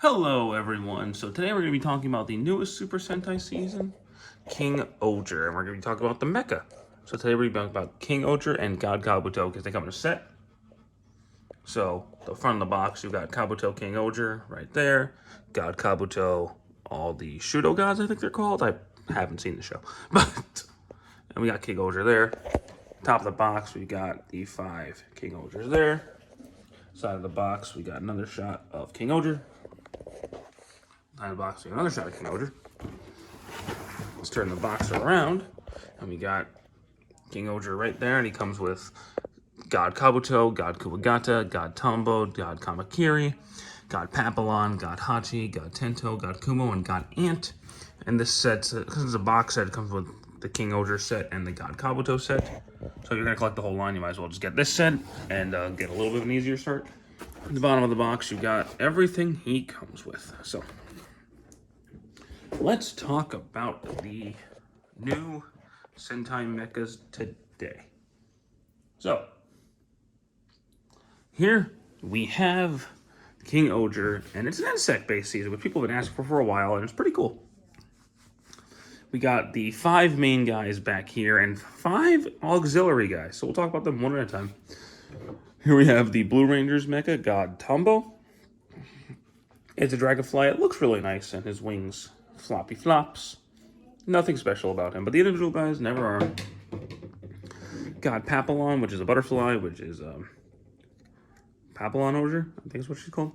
Hello everyone, so today we're going to be talking about the newest Super Sentai season, King-Ohger, and we're going to be talking about the mecha. So today we're going to be talking about King-Ohger and God Kabuto because they come in a set. So the front of the box, you've got Kabuto King-Ohger right there, God Kabuto, all the Shudo gods I think they're called. I haven't seen the show, but and we got King-Ohger there. Top of the box, we got the 5 King-Ohgers there. Side of the box, we got another shot of King-Ohger. Side of the box, we got another shot of King-Ohger. Let's turn the box around, and we got King-Ohger right there, and he comes with God Kabuto, God Kuwagata, God Tombo, God Kamakiri, God Papillon, God Hachi, God Tento, God Kumo, and God Ant. And this set, because it's a box set, it comes with the King-Ohger set and the God Kabuto set. So if you're going to collect the whole line, you might as well just get this set and get a little bit of an easier start. At the bottom of the box, you got everything he comes with. So let's talk about the new Sentai mechas today. So here we have King-Ohger, and it's an insect-based season, which people have been asking for a while, and it's pretty cool. We got the 5 main guys back here and 5 auxiliary guys, so we'll talk about them one at a time. Here we have the Blue Rangers mecha, God Tombo. It's a dragonfly. It looks really nice, and his wings floppy flops. Nothing special about him, but the individual guys never are. God Papillon, which is a butterfly, which is Papillon-Ohger, I think is what she's called.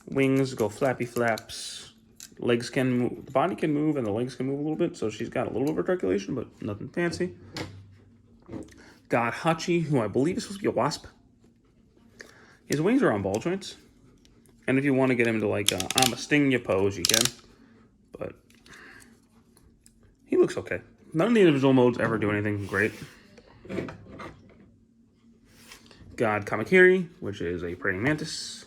Wings go flappy flaps. Legs can move, the body can move, and the legs can move a little bit, so she's got a little bit of articulation, but nothing fancy. God Hachi, who I believe is supposed to be a wasp. His wings are on ball joints, and if you want to get him into like I'm a sting you pose, you can, but he looks okay. None of the individual modes ever do anything great. God Kamakiri, which is a praying mantis.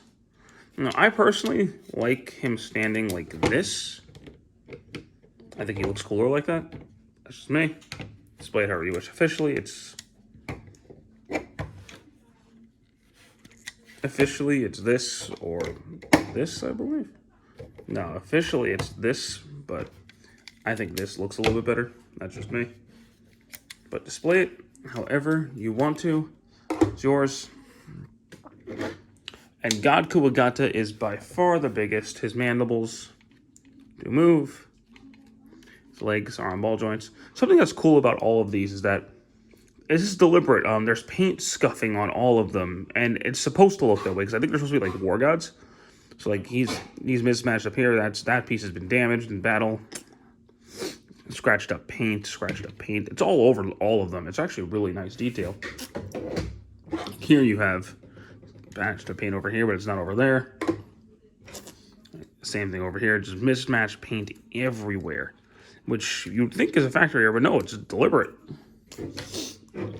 Now, I personally like him standing like this. I think he looks cooler like that. That's just me. Display it however you wish. Officially, it's this or this, I believe. No, officially it's this, but I think this looks a little bit better. That's just me. But display it however you want to. It's yours. And God Kuwagata is by far the biggest. His mandibles do move. His legs are on ball joints. Something that's cool about all of these is that this is deliberate. There's paint scuffing on all of them, and it's supposed to look that way because I think they're supposed to be like war gods. So like he's mismatched up here. That piece has been damaged in battle. Scratched up paint. It's all over all of them. It's actually a really nice detail. Here you have patched up paint over here, but it's not over there. Same thing over here, just mismatched paint everywhere, which you'd think is a factory error, but no, it's deliberate.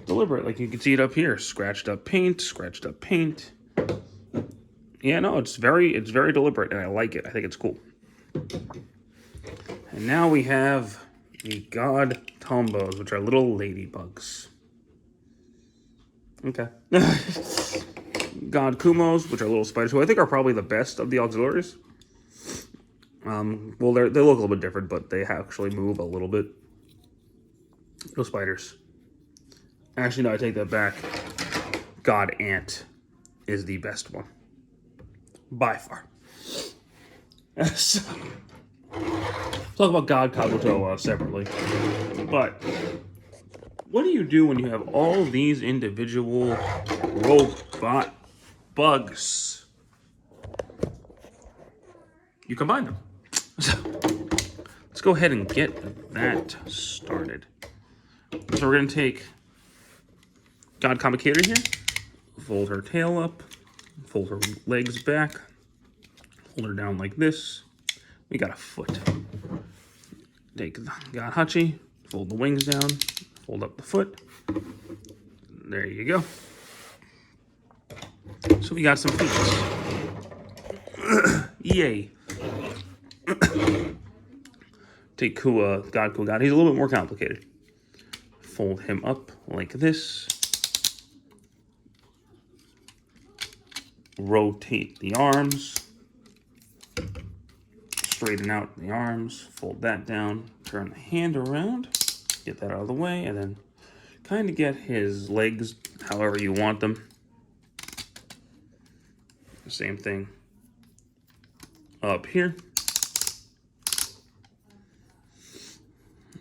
Deliberate, like you can see it up here, scratched up paint. Yeah, no, it's very deliberate, and I like it. I think it's cool. And now we have the God Tombos, which are little ladybugs. Okay. God Kumos, which are little spiders, who I think are probably the best of the auxiliaries. Well, they look a little bit different, but they actually move a little bit. Little spiders. Actually, no, I take that back. God Ant is the best one. By far. So, talk about God Kabuto separately. But what do you do when you have all these individual robot bugs? You combine them. So let's go ahead and get that started. So we're going to take God Kamakiri here, fold her tail up, fold her legs back, hold her down like this. We got a foot. Take God Hachi, fold the wings down, fold up the foot. There you go. So we got some feet. Yay. Take God Kuwagata. He's a little bit more complicated. Fold him up like this. Rotate the arms. straighten out the arms, fold that down, turn the hand around, get that out of the way, and then kind of get his legs however you want them. Same thing up here.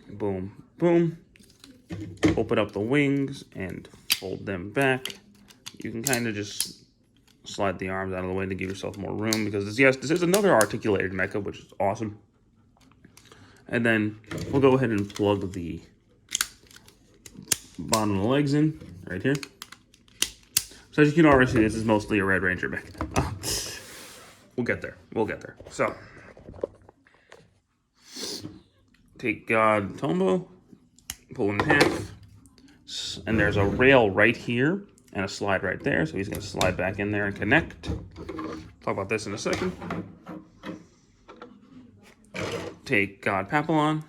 Boom, boom. Open up the wings and fold them back. You can kind of just slide the arms out of the way to give yourself more room, because this is another articulated mecha, which is awesome. And then we'll go ahead and plug the bottom of the legs in right here. So as you can already see, this is mostly a Red Ranger mecha. We'll get there. We'll get there. So take God Tombo, pull him in half, and there's a rail right here and a slide right there, so he's going to slide back in there and connect. Talk about this in a second. Take God Papillon,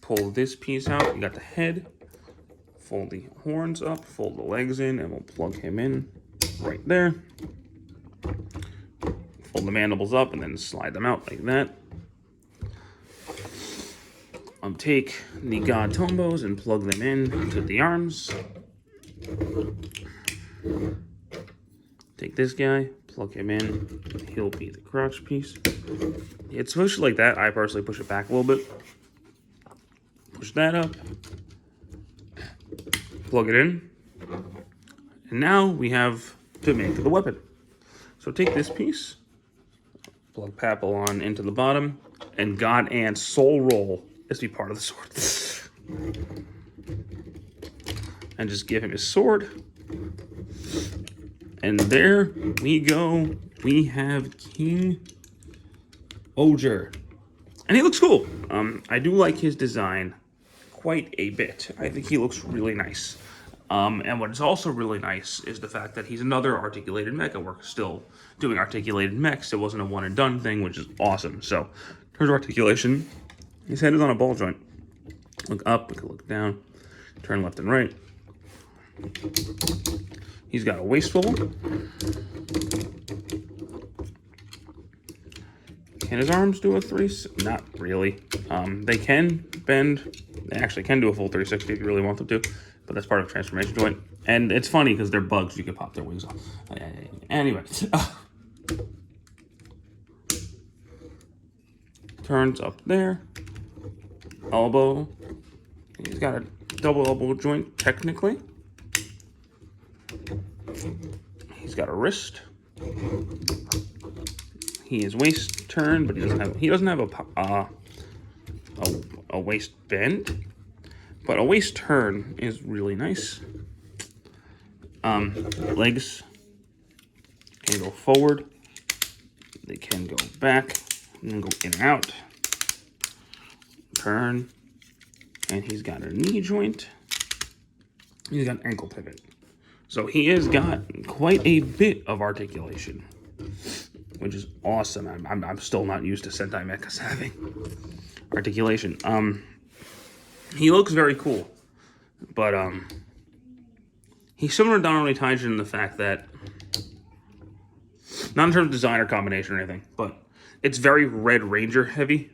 pull this piece out. You got the head, fold the horns up, fold the legs in, and we'll plug him in right there. Fold the mandibles up and then slide them out like that. Take the God Tombos and plug them in to the arms. Take this guy, plug him in. He'll be the crotch piece. It's pushed like that. I personally push it back a little bit. Push that up. Plug it in. And now we have to make the weapon. So take this piece, plug Papillon into the bottom, and God and Soul Roll is to be part of the sword. And just give him his sword. And there we go. We have King-Ohger. And he looks cool. I do like his design quite a bit. I think he looks really nice. And what is also really nice is the fact that he's another articulated mecha. We're still doing articulated mechs. It wasn't a one and done thing, which is awesome. So, in terms of articulation, his head is on a ball joint. Look up, we can look down, turn left and right. He's got a waist swivel. Can his arms do a 360? Not really. They can bend. They actually can do a full 360 if you really want them to, but that's part of transformation joint. And it's funny because they're bugs. You can pop their wings off. Anyway. Turns up there. Elbow. He's got a double elbow joint, technically. He's got a wrist. He is waist turn, but he doesn't have a waist bend. But a waist turn is really nice. Legs can go forward. They can go back. And go in and out. Turn. And he's got a knee joint. He's got an ankle pivot. So he has got quite a bit of articulation, which is awesome. I'm still not used to Sentai mechas having articulation. He looks very cool, but he's similar to Donori Taijin in the fact that, not in terms of design or combination or anything, but it's very Red Ranger heavy.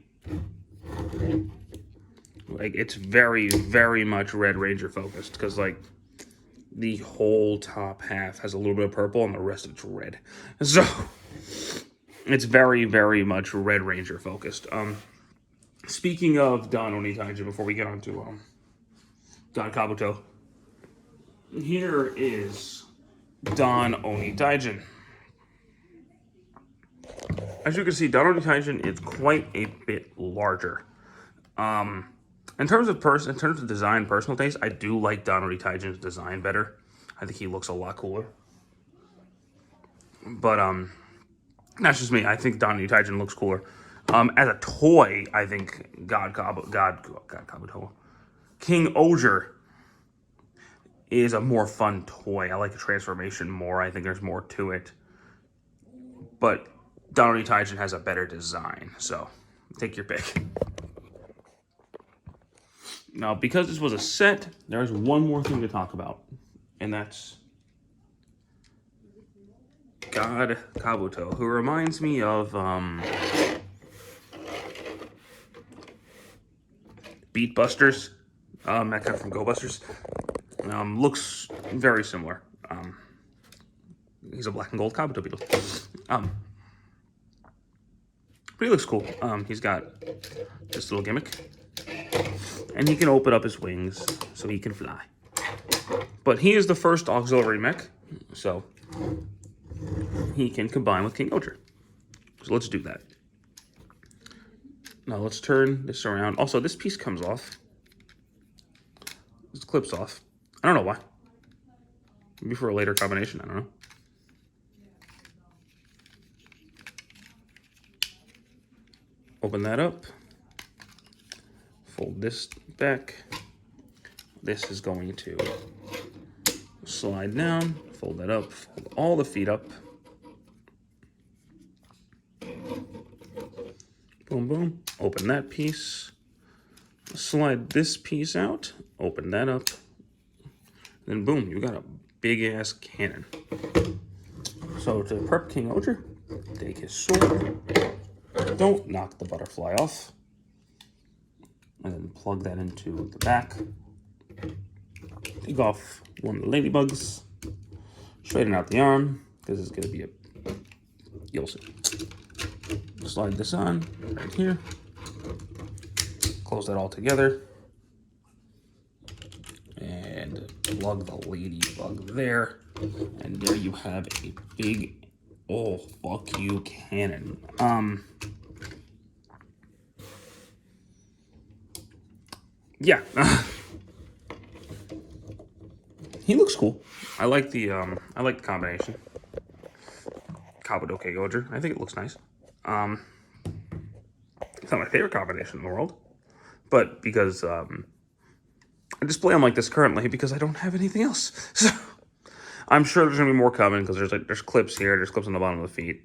Like, it's very, very much Red Ranger focused, because, like, the whole top half has a little bit of purple and the rest of it's red. So, it's very, very much Red Ranger focused. Speaking of Don Oni Taijin, before we get on to Don Kabuto, here is Don Oni Taijin. As you can see, Don Oni Taijin is quite a bit larger. In terms of design, personal taste, I do like Donori Taijin's design better. I think he looks a lot cooler. But that's just me. I think Donori Taijin looks cooler. As a toy, I think Kabuto, King-Ohger is a more fun toy. I like the transformation more. I think there's more to it. But Donori Taijin has a better design, so take your pick. Now, because this was a set, there's one more thing to talk about, and that's God Kabuto, who reminds me of Beat Busters mecha from Go Busters. Looks very similar. He's a black and gold Kabuto beetle. But he looks cool. He's got this little gimmick. And he can open up his wings so he can fly. But he is the first auxiliary mech, so he can combine with King-Ohger. So let's do that. Now let's turn this around. Also, this piece comes off. This clips off. I don't know why. Maybe for a later combination, I don't know. Open that up. Fold this back. This is going to slide down. Fold that up. Fold all the feet up. Boom, boom. Open that piece. Slide this piece out. Open that up. Then boom, you got a big ass cannon. So to prep King-Ohger, take his sword. Don't knock the butterfly off. And then plug that into the back. Take off one of the ladybugs. Straighten out the arm, because it's going to be a... You'll see. Slide this on right here. Close that all together. And plug the ladybug there. And there you have a big, oh, fuck you, cannon. Yeah. He looks cool. I like the combination. Kabuto King-Ohger. I think it looks nice. It's not my favorite combination in the world, but because I display them like this currently because I don't have anything else. So I'm sure there's gonna be more coming because there's clips here, there's clips on the bottom of the feet.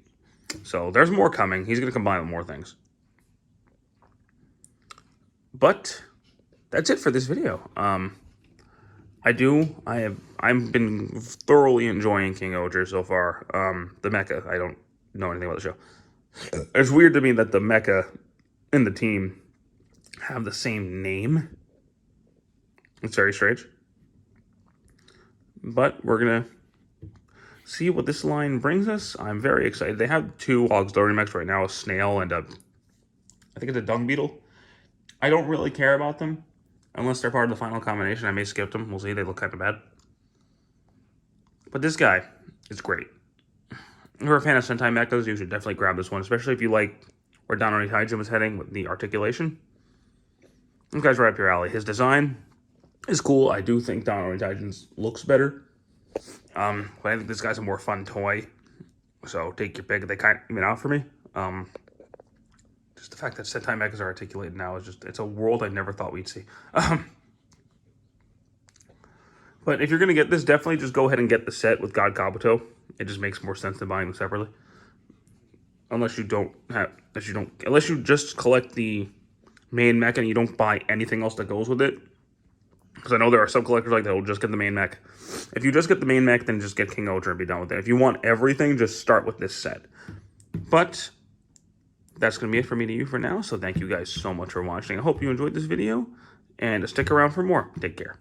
So there's more coming. He's gonna combine with more things. But that's it for this video. I've been thoroughly enjoying King-Ohger so far. The mecha, I don't know anything about the show. It's weird to me that the mecha and the team have the same name. It's very strange. But we're gonna see what this line brings us. I'm very excited. They have two auxiliary mechs right now, a snail and I think it's a dung beetle. I don't really care about them. Unless they're part of the final combination, I may skip them. We'll see. They look kind of bad. But this guy is great. If you're a fan of Sentai mechas, you should definitely grab this one, especially if you like where Donori Taijin was heading with the articulation. This guy's right up your alley. His design is cool. I do think Donori Taijin's looks better. But I think this guy's a more fun toy. So take your pick. They kind of even out for me. Just the fact that Sentai mechas are articulated now is it's a world I never thought we'd see. But if you're going to get this, definitely just go ahead and get the set with God Kabuto. It just makes more sense than buying them separately. Unless you just collect the main mech and you don't buy anything else that goes with it. Because I know there are some collectors like that will just get the main mech. If you just get the main mech, then just get King-Ohger and be done with it. If you want everything, just start with this set. But that's going to be it for me to you for now. So thank you guys so much for watching. I hope you enjoyed this video. And stick around for more. Take care.